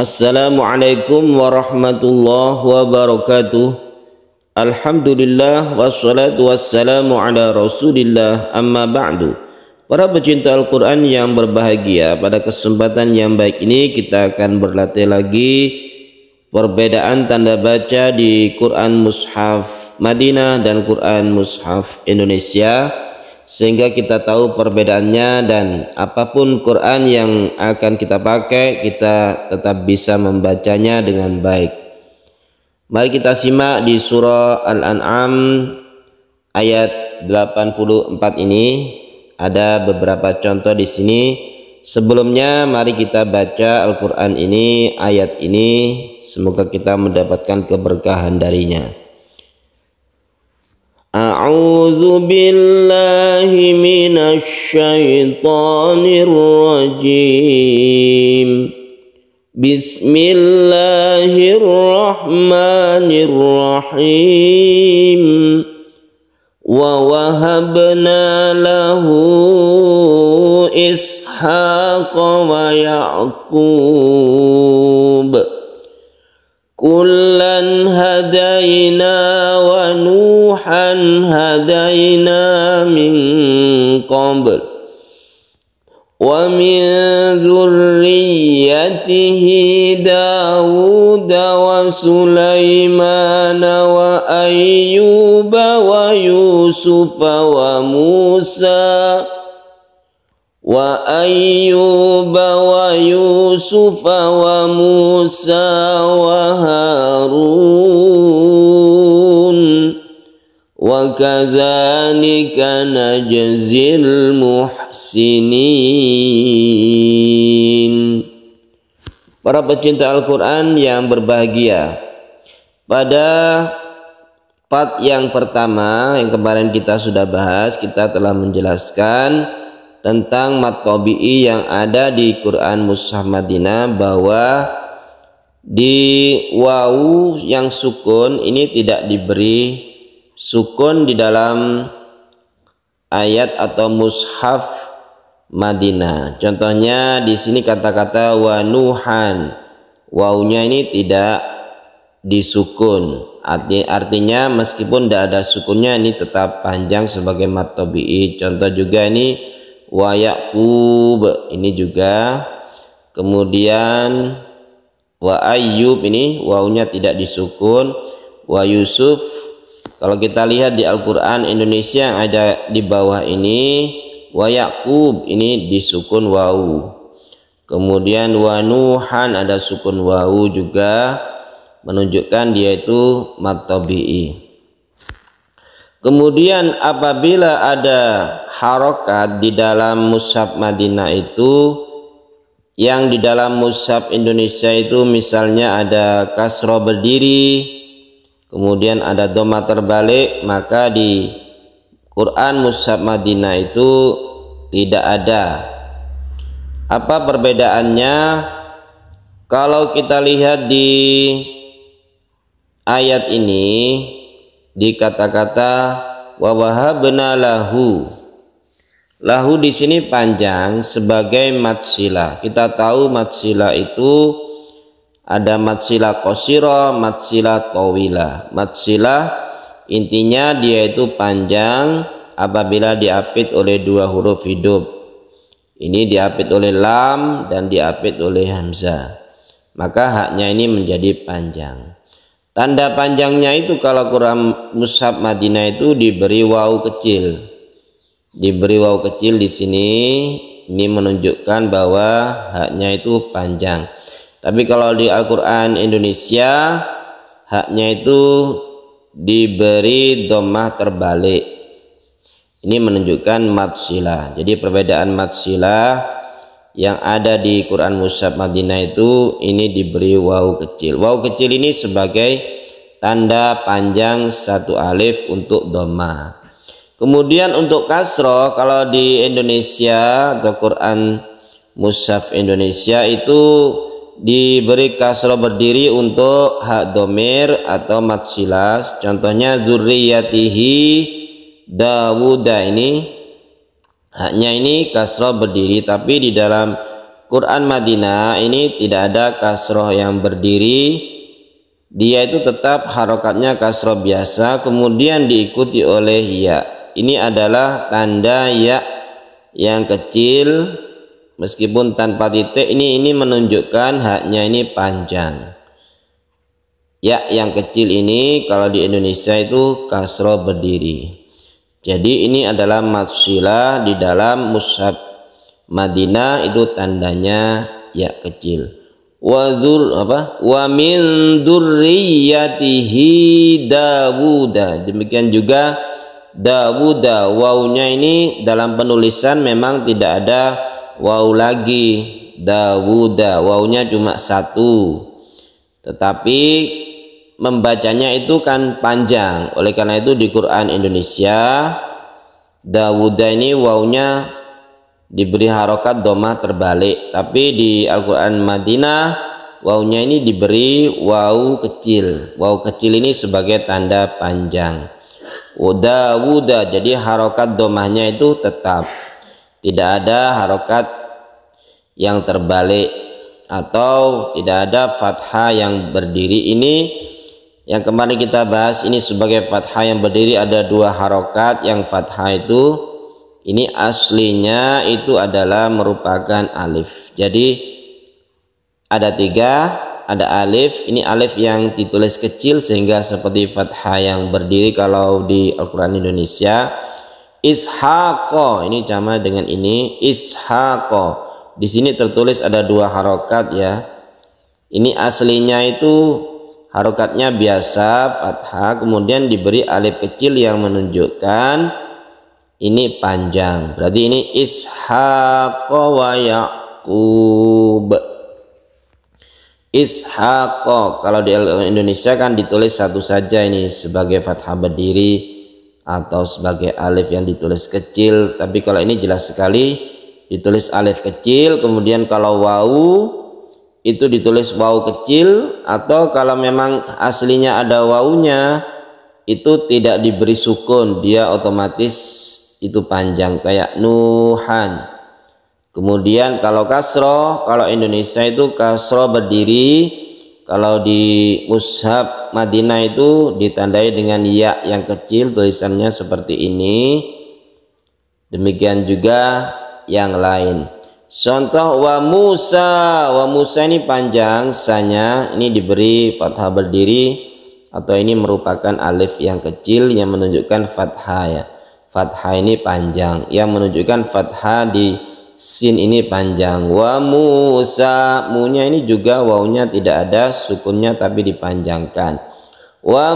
Assalamualaikum warahmatullahi wabarakatuh. Alhamdulillah wassalatu wassalamu ala rasulillah, amma ba'du. Para pecinta Al-Quran yang berbahagia, pada kesempatan yang baik ini kita akan berlatih lagi perbedaan tanda baca di Quran Mushaf Madinah dan Quran Mushaf Indonesia, sehingga kita tahu perbedaannya, dan apapun Quran yang akan kita pakai kita tetap bisa membacanya dengan baik. Mari kita simak di surah Al-An'am ayat 84 ini. Ada beberapa contoh di sini. Sebelumnya mari kita baca Al-Quran ini, ayat ini, semoga kita mendapatkan keberkahan darinya. A'udzu billahi minasy syaithanir rajim. Bismillahirrahmanirrahim. Wa wahabna lahu Ishaqa wa Ya'qub. Kullan hadaina wa Nuhan hadaina min qabl wa min dzurriyyatihi Dawud wa Sulaiman wa Ayyub wa Yusuf wa Musa wa Harun wa kadzalika najzil muhsinin. Para pecinta Al-Quran yang berbahagia, pada part yang pertama yang kemarin kita sudah bahas, kita telah menjelaskan tentang mad tabi'i yang ada di Quran Mushaf Madinah, bahwa di wawu yang sukun ini tidak diberi sukun di dalam ayat atau mushaf Madinah. Contohnya di sini kata-kata wa Nuhan, wawunya ini tidak disukun. Artinya meskipun tidak ada sukunnya ini tetap panjang sebagai mad tabi'i. Contoh juga ini wa Ya'qub, ini juga. Kemudian wa Ayyub, ini wawunya tidak disukun. Wa Yusuf, kalau kita lihat di Al-Quran Indonesia yang ada di bawah ini, wa Ya'qub ini disukun wawu. Kemudian wa Nuhan ada sukun wawu juga, menunjukkan dia itu mad tabi'i. Kemudian apabila ada harokat di dalam mushaf Madinah itu, yang di dalam mushaf Indonesia itu misalnya ada kasroh berdiri, kemudian ada dhamma terbalik, maka di Quran Mushaf Madinah itu tidak ada. Apa perbedaannya? Kalau kita lihat di ayat ini, di kata-kata wa wahabna lahu, lahu di sini panjang sebagai mad silah. Kita tahu mad silah itu ada mad silah qashira, mad silah tawilah. Mad silah intinya dia itu panjang apabila diapit oleh dua huruf hidup. Ini diapit oleh lam dan diapit oleh hamzah, maka haknya ini menjadi panjang. Tanda panjangnya itu kalau Quran Mushaf Madinah itu diberi wawu kecil. Diberi wawu kecil di sini, ini menunjukkan bahwa haknya itu panjang. Tapi kalau di Al-Quran Indonesia haknya itu diberi dhammah terbalik. Ini menunjukkan mad silah. Jadi perbedaan mad silah yang ada di Quran Mushaf Madinah itu ini diberi wawu kecil. Wawu kecil ini sebagai tanda panjang satu alif untuk dhammah. Kemudian untuk kasroh, kalau di Indonesia atau Quran Mushaf Indonesia itu diberi kasroh berdiri untuk hak domir atau mad silah. Contohnya dzurriyyatihi Dawud, ini haknya ini kasroh berdiri, tapi di dalam Quran Madinah ini tidak ada kasroh yang berdiri, dia itu tetap harokatnya kasroh biasa, kemudian diikuti oleh ya. Ini adalah tanda ya yang kecil meskipun tanpa titik. Ini menunjukkan haknya ini panjang. Ya yang kecil ini kalau di Indonesia itu kasroh berdiri. Jadi ini adalah matsilah di dalam mushaf Madinah, itu tandanya ya kecil. Wa min dzurriyyatihi Dawuda. Demikian juga Dawuda, wawunya ini dalam penulisan memang tidak ada waw lagi. Dawuda, wawunya cuma satu, tetapi membacanya itu kan panjang. Oleh karena itu di Quran Indonesia Dawuda ini wawunya diberi harokat domah terbalik, tapi di Al-Quran Madinah wawunya ini diberi waw kecil. Waw kecil ini sebagai tanda panjang. Dawuda, jadi harokat domahnya itu tetap, tidak ada harokat yang terbalik atau tidak ada fathah yang berdiri. Ini yang kemarin kita bahas, ini sebagai fathah yang berdiri ada dua harokat. Yang fathah itu ini aslinya itu adalah merupakan alif. Jadi ada tiga, ada alif. Ini alif yang ditulis kecil sehingga seperti fathah yang berdiri kalau di Al-Quran Indonesia. Ishaqo, ini sama dengan ini Ishaqo. Di sini tertulis ada dua harokat ya. Ini aslinya itu harokatnya biasa fathah, kemudian diberi alif kecil yang menunjukkan ini panjang. Berarti ini Ishaqo wa Yaqub. Ishaqo kalau di Indonesia kan ditulis satu saja, ini sebagai fathah berdiri atau sebagai alif yang ditulis kecil. Tapi kalau ini jelas sekali ditulis alif kecil, kemudian kalau wawu itu ditulis waw kecil, atau kalau memang aslinya ada wawunya itu tidak diberi sukun, dia otomatis itu panjang kayak Nuhan. Kemudian kalau kasroh, kalau Indonesia itu kasroh berdiri, kalau di mushaf Madinah itu ditandai dengan ya yang kecil, tulisannya seperti ini. Demikian juga yang lain. Contoh wa Musa ini panjang, sanya ini diberi fathah berdiri, atau ini merupakan alif yang kecil yang menunjukkan fathah ya. Fathah ini panjang, yang menunjukkan fathah di sin ini panjang. Wa Musa, munya ini juga wawunya tidak ada sukunnya tapi dipanjangkan. Wa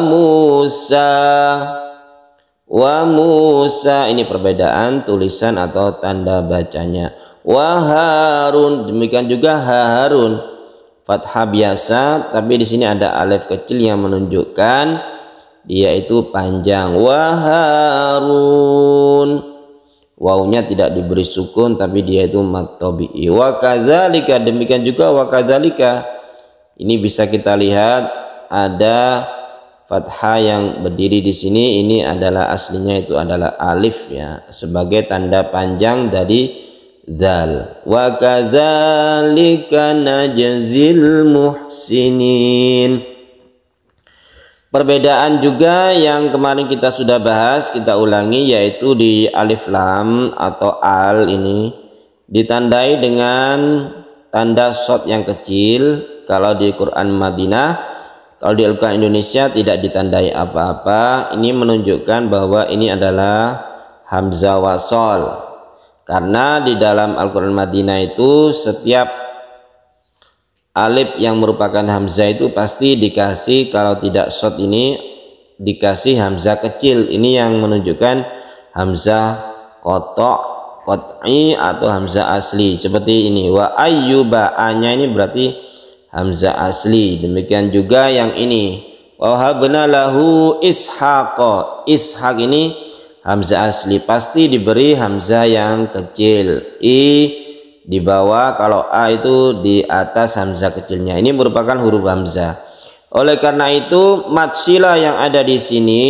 Musa ini perbedaan tulisan atau tanda bacanya. Wa Harun, demikian juga Harun, fathah biasa tapi di sini ada alif kecil yang menunjukkan dia itu panjang. Wa Harun, wawunya tidak diberi sukun tapi dia itu mad tabi'i. Wa kadzalika, demikian juga wa kadzalika, ini bisa kita lihat ada fathah yang berdiri di sini. Ini adalah aslinya itu adalah alif ya, sebagai tanda panjang dari dzal. Wa kadzalika najzil muhsinin. Perbedaan juga yang kemarin kita sudah bahas, kita ulangi, yaitu di alif lam atau al ini ditandai dengan tanda shad yang kecil kalau di Quran Madinah. Kalau di Al-Quran Indonesia tidak ditandai apa-apa. Ini menunjukkan bahwa ini adalah hamzah wasol. Karena di dalam Al-Quran Madinah itu setiap alif yang merupakan hamzah itu pasti dikasih, kalau tidak shad ini dikasih hamzah kecil. Ini yang menunjukkan hamzah qat'i atau hamzah asli. Seperti ini. Wa ayyuba, a-nya ini berarti hamzah asli. Demikian juga yang ini. Wa habna lahu ishaqo. Ishaq ini hamzah asli, pasti diberi hamzah yang kecil. I di bawah, kalau a itu di atas hamzah kecilnya. Ini merupakan huruf hamzah. Oleh karena itu matsilah yang ada di sini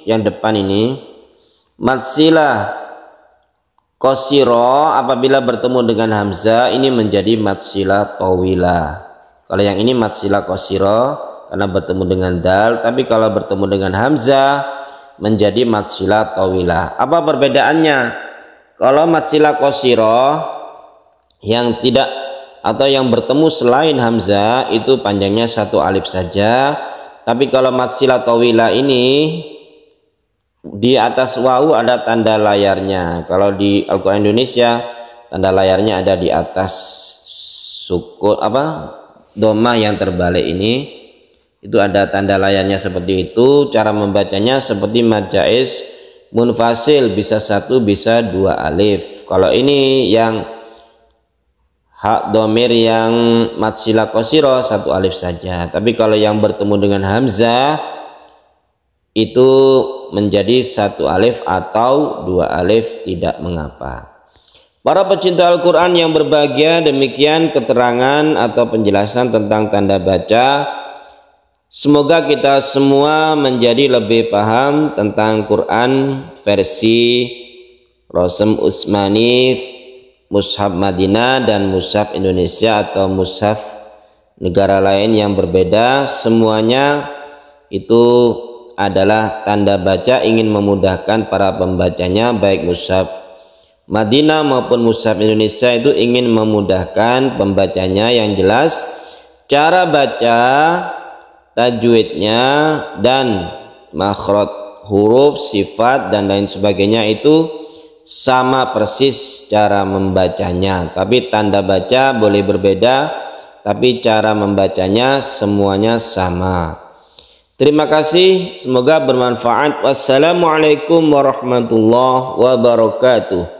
yang depan ini, matsilah Qasira apabila bertemu dengan hamzah ini menjadi mad silah tawilah. Kalau yang ini mad silah qasira karena bertemu dengan dal, tapi kalau bertemu dengan hamzah menjadi mad silah tawilah. Apa perbedaannya? Kalau mad silah qasira yang tidak atau yang bertemu selain hamzah itu panjangnya 1 alif saja. Tapi kalau mad silah tawilah ini di atas wawu ada tanda layarnya. Kalau di Al-Quran Indonesia tanda layarnya ada di atas sukun dhammah yang terbalik ini, itu ada tanda layarnya seperti itu. Cara membacanya seperti mad jaiz munfasil, bisa 1 bisa 2 alif. Kalau ini yang hak domir yang mad silah qasira 1 alif saja. Tapi kalau yang bertemu dengan hamzah itu menjadi 1 alif atau 2 alif, tidak mengapa. Para pecinta Al-Quran yang berbahagia, demikian keterangan atau penjelasan tentang tanda baca. Semoga kita semua menjadi lebih paham tentang Quran versi Rasm Utsmani, Mushaf Madinah dan Mushaf Indonesia atau Mushaf negara lain yang berbeda. Semuanya itu adalah tanda baca ingin memudahkan para pembacanya, baik Mushaf Madinah maupun Mushaf Indonesia itu ingin memudahkan pembacanya. Yang jelas cara baca, tajwidnya dan makhraj huruf, sifat dan lain sebagainya itu sama persis cara membacanya. Tapi tanda baca boleh berbeda, tapi cara membacanya semuanya sama. Terima kasih, semoga bermanfaat. Wassalamualaikum warahmatullahi wabarakatuh.